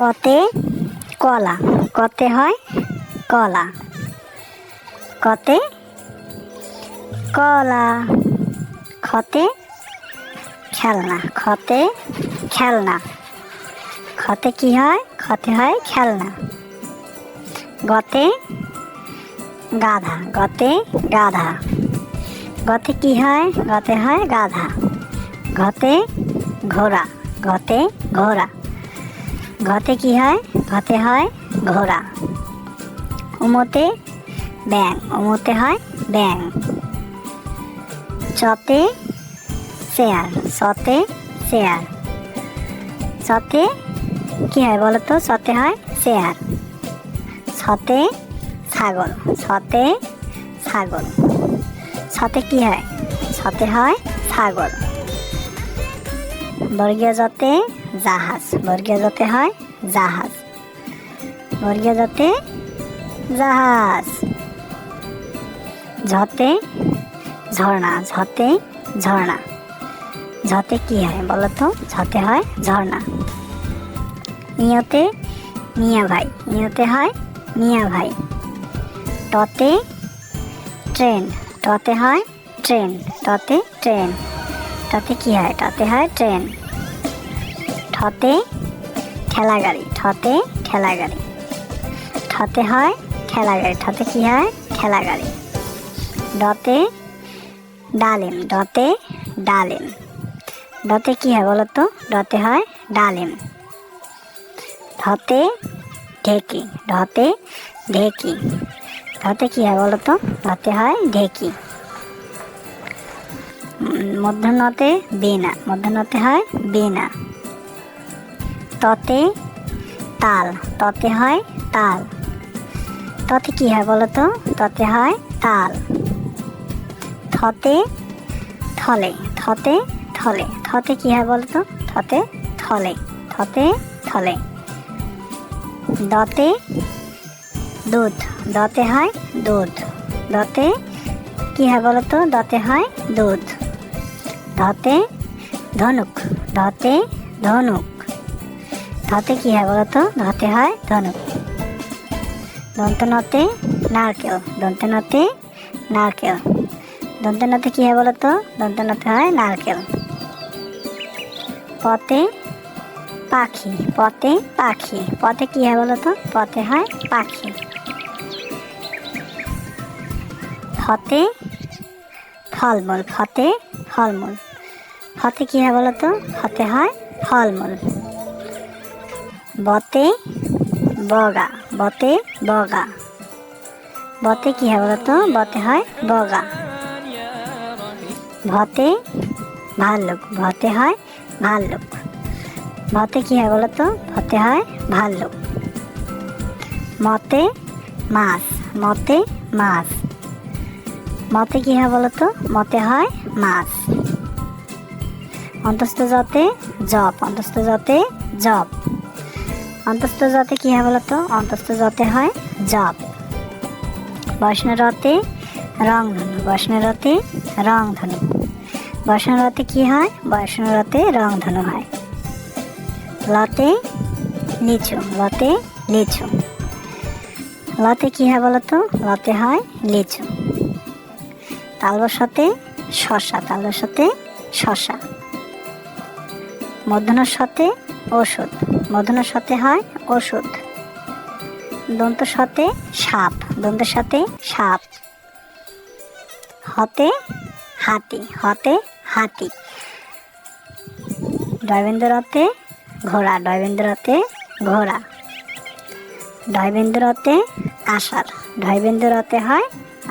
কতে কলা, কতে হয় কলা, কতে কলা। খতে খেলনা, খতে খেলনা, খতে কি হয়? খতে হয় খেলনা। গতে গাধা, গতে গাধা, গতে কি হয়? গতে হয় গাধা। ঘতে ঘোড়া, ঘতে ঘোড়া, ঘতে কি হয়? ঘতে হয় ঘোড়া। উমতে ব্যাং, উমতে হয় ব্যাং। চতে চেয়ার, চতে চেয়ার, চতে কি হয় বলো তো? চতে হয় চেয়ার। ছতে ছাগল, ছতে ছাগল, ছতে কি হয়? ছতে হয় ছাগল। বর্গীয় জতে জাহাজ, বর্গীয় জতে হয় জাহাজ, বর্গীয় জতে জাহাজ। ঝতে ঝর্ণা, ঝতে ঝর্ণা, ঝতে কি হয় বলো তো? ঝতে হয় ঝর্ণা। ইয়তে মিয়া ভাই, ইয়তে হয় মিয়া ভাই। টতে ট্রেন, টতে হয় ট্রেন, টতে ট্রেন, টতে কি হয়? টতে হয় ট্রেন। ঠতে ঠেলা গাড়ি, ঠতে ঠেলা গাড়ি, ঠতে হয় ঠেলা গাড়ি, ঠতে কি হয়? ঠেলা গাড়ি। ডতে ডালিম, ডতে ডালিম, ডতে কি হয় বলো তো? ডতে হয় ডালিম। ঢতে ঢেকি, ঢতে ঢেকি, ঢতে কি হয় বলো তো? ঢতে হয় ঢেকি। মূর্ধন্যতে বীণা, মূর্ধন্যতে হয় বীণা। ততে তাল, ততে হয় তাল, ততে কি হয় বলো তো? ততে হয় তাল। থতে থলে, থতে থলে, থতে কি হয় বলো তো? থতে থলে, থতে থলে। দতে দুধ, দতে হয় দুধ, দতে কি হয় বলো তো? দতে হয় দুধ। ধতে ধনুক, ধতে ধনুক, ধতে কি হয় বলো তো? ধতে হয় ধনুক। দন্তনতে নারকেল, দন্তনতে নারকেল, দন্তনতে কি হয় বলো তো? দন্তনতে হয় নারকেল। পতে পাখি, পতে পাখি, পথে কি হয় বলো তো? পথে হয় পাখি। ফতে ফলমূল, ফতে ফলমূল, ফতে কি হয় বলো তো? ফতে হয় ফলমূল। বতে বগা, বতে বগা, বতে কি হয় বলো তো? বতে হয় বগা। ভতে ভাল্লুক, ভতে হয় ভাল্লুক, ভতে কি হয় বলো তো? ভতে হয় ভাল্লুক। মতে মাছ, মতে মাছ, মতে কি হয় বলো তো? মতে হয় মাছ। অন্তস্থ জতে জপ, অন্তস্থ জতে জপ, অন্তস্থ জতে কি হয় বলো তো? অন্তস্থ জতে হয় জপ। বৈষ্ণরতে রংধনু, বৈষ্ণরতে রংধনু, বৈষ্ণরতে কি হয়? বৈষ্ণরতে রংধনু হয়। লতে লিচু, লতে লিচু, লতে কি হয় বলো তো? লতে হয় লিচু। তালবসাতে শশা, তালবসাতে শশা। মূর্ধন্যর সাথে ওষুধ, মূর্ধন্যর সাথে হয় ওষুধ। দন্ত সাথে সাপ, দন্তের সাথে সাপ। হতে হাতি, হতে হাতি। ডয়বেন্দ্রতে ঘোড়া, ডয়বেন্দ্রতে ঘোড়া। ডয়বেন্দ্রতে আষাঢ়, ডয়বেন্দ্রতে হয়